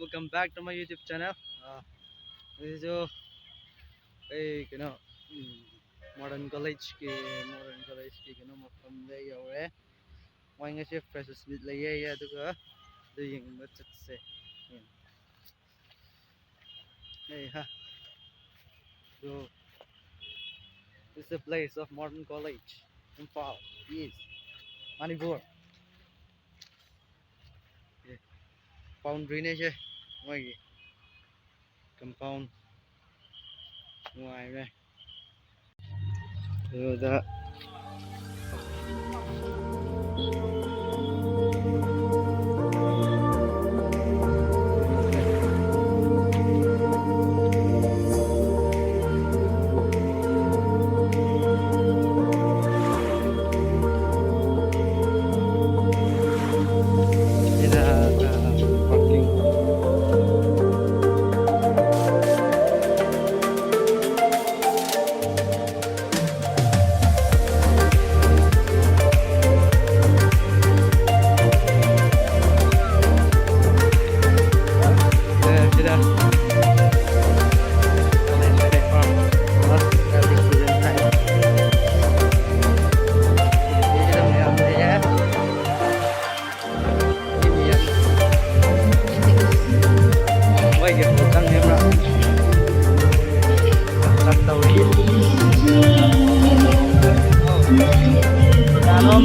welcome back to my YouTube channel. This is your mm, modern college ki mafam le yaure. Why nga siya freshers bit le ya duga do yung matchat se. Hey ha. So this is the place of modern college. Imphal. Yes. Manipur. Boundary này chứ. Ngoài compound ngoài này. Rồi đó.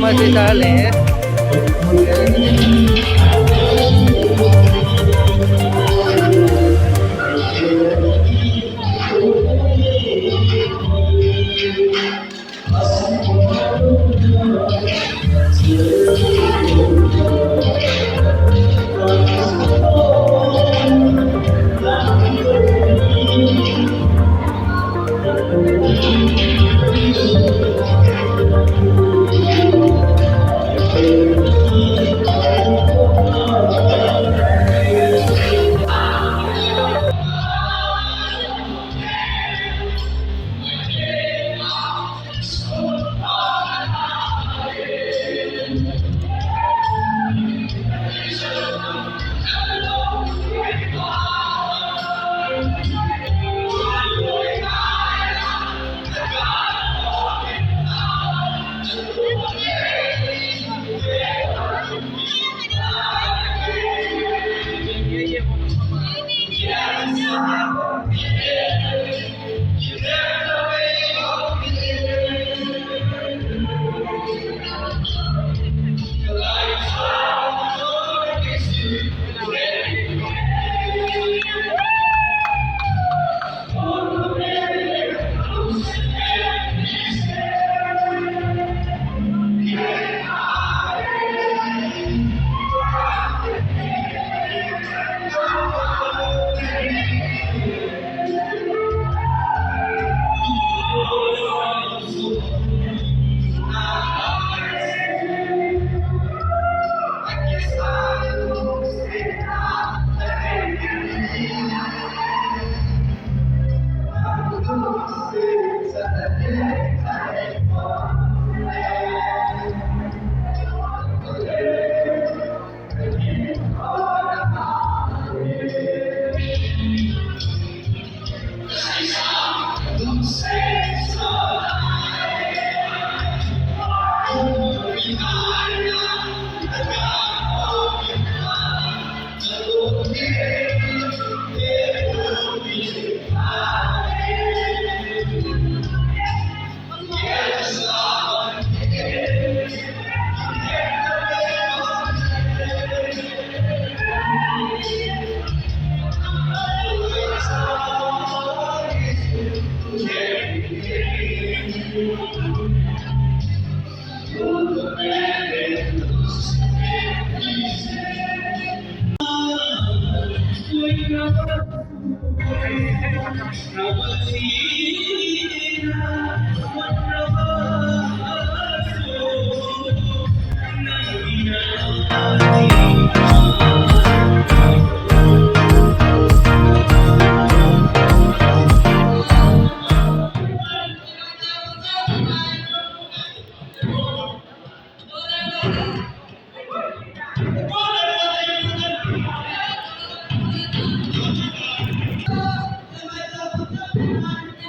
Masih sale.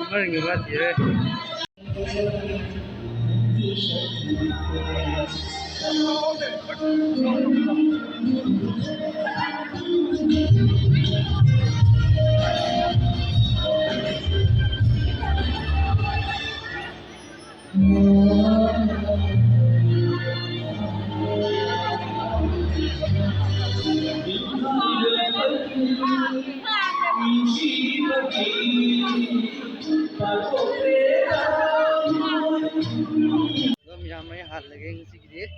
Kemarin nggak mati ya. Gom yang may hal lagi yang sedikit.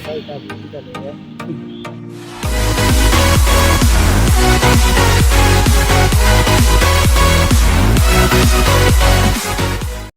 Baik, tapi kita lihat.